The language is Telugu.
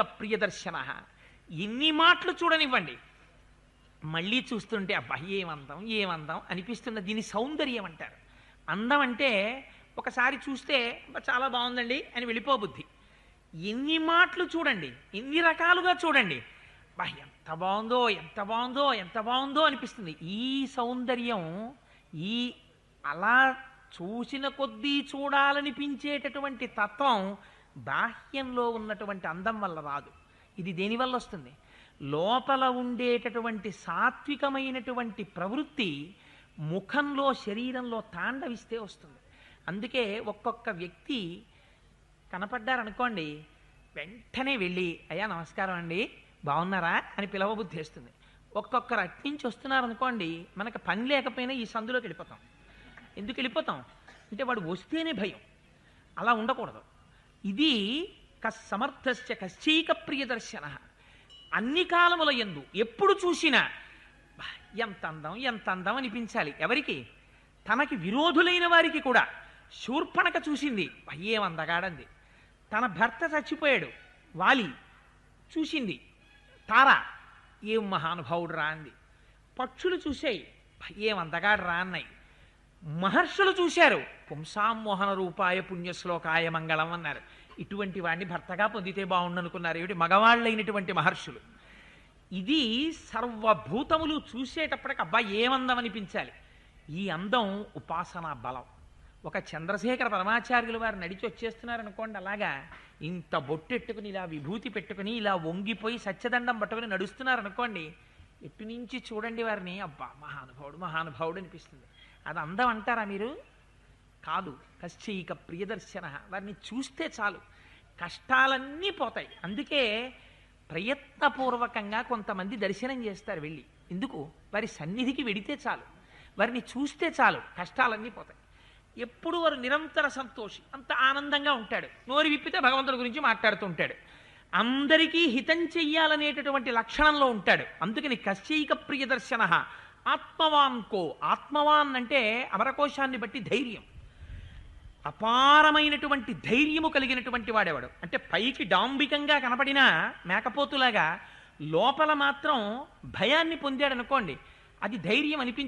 ప్రియదర్శన. ఎన్ని మాటలు చూడనివ్వండి, మళ్ళీ చూస్తుంటే అబ్బా ఏమందం ఏమందం అనిపిస్తున్న దీని సౌందర్యం అంటారు. అందం అంటే ఒకసారి చూస్తే "అబ్బా, చాలా బాగుందండి" అని వెళ్ళిపోబుద్ధి. ఎన్ని మాటలు చూడండి, ఎన్ని రకాలుగా చూడండి, బా ఎంత బాగుందో ఎంత బాగుందో ఎంత బాగుందో అనిపిస్తుంది. ఈ సౌందర్యం, ఈ అలా చూసిన కొద్దీ చూడాలనిపించేటటువంటి తత్వం బాహ్యంలో ఉన్నటువంటి అందం వల్ల రాదు. ఇది దేనివల్ల వస్తుంది? లోపల ఉండేటటువంటి సాత్వికమైనటువంటి ప్రవృత్తి ముఖంలో శరీరంలో తాండవిస్తే వస్తుంది. అందుకే ఒక్కొక్క వ్యక్తి కనపడ్డారనుకోండి, వెంటనే వెళ్ళి "అయ్యా నమస్కారం అండి, బాగున్నారా" అని పిలవబుద్ధి వేస్తుంది. ఒక్కొక్కరు అట్నుంచి వస్తున్నారనుకోండి, మనకు పని లేకపోయినా ఈ సందులోకి వెళ్ళిపోతాం. ఎందుకు వెళ్ళిపోతాం అంటే వాడు వస్తేనే భయం. అలా ఉండకూడదు. ఇది సమర్థస్య కశ్చైక ప్రియదర్శన. అన్ని కాలముల యందు ఎప్పుడు చూసినా "బా, ఎంత అందం ఎంత అందం" అనిపించాలి. ఎవరికి? తనకి విరోధులైన వారికి కూడా. శూర్పణక చూసింది, "బా, ఏం అందగాడంది." తన భర్త చచ్చిపోయాడు, వాలి చూసింది, తార "ఏం మహానుభావుడు రా" అంది. పక్షులు చూసాయి, "బా, ఏం అందగాడు రా" అన్నాయి. మహర్షులు చూశారు, "పుంసామోహన రూపాయ పుణ్యశ్లోకాయ మంగళం" అన్నారు. ఇటువంటి వాడిని భర్తగా పొందితే బాగుండనుకున్నారు ఏమిటి మగవాళ్ళైనటువంటి మహర్షులు. ఇది సర్వభూతములు చూసేటప్పటికి అబ్బా ఏమందం అనిపించాలి. ఈ అందం ఉపాసనా బలం. ఒక చంద్రశేఖర పరమాచార్యులు వారు నడిచి వచ్చేస్తున్నారనుకోండి, అలాగా ఇంత బొట్టెట్టుకుని ఇలా విభూతి పెట్టుకుని ఇలా వంగిపోయి సత్యదండం పట్టుకుని నడుస్తున్నారనుకోండి, ఎటు నుంచి చూడండి వారిని, అబ్బా మహానుభావుడు మహానుభావుడు అనిపిస్తుంది. అది అందం అంటారా మీరు? కాదు. కశ్చైక ప్రియదర్శన. వారిని చూస్తే చాలు కష్టాలన్నీ పోతాయి. అందుకే ప్రయత్నపూర్వకంగా కొంతమంది దర్శనం చేస్తారు వెళ్ళి. ఎందుకు? వారి సన్నిధికి వెడితే చాలు, వారిని చూస్తే చాలు కష్టాలన్నీ పోతాయి. ఎప్పుడు వారు నిరంతర సంతోషి, అంత ఆనందంగా ఉంటాడు. నోరు విప్పితే భగవంతుడి గురించి మాట్లాడుతూ ఉంటాడు. అందరికీ హితం చెయ్యాలనేటటువంటి లక్షణంలో ఉంటాడు. అందుకని కశ్చైక ప్రియదర్శన. ఆత్మవాన్ కో. ఆత్మవాన్ అంటే అమరకోశాన్ని బట్టి ధైర్యం, అపారమైనటువంటి ధైర్యము కలిగినటువంటి వాడేవాడు. అంటే పైకి డాంబికంగా కనపడినా మేకపోతులాగా లోపల మాత్రం భయాన్ని పొందాడు అనుకోండి, అది ధైర్యం అనిపించింది.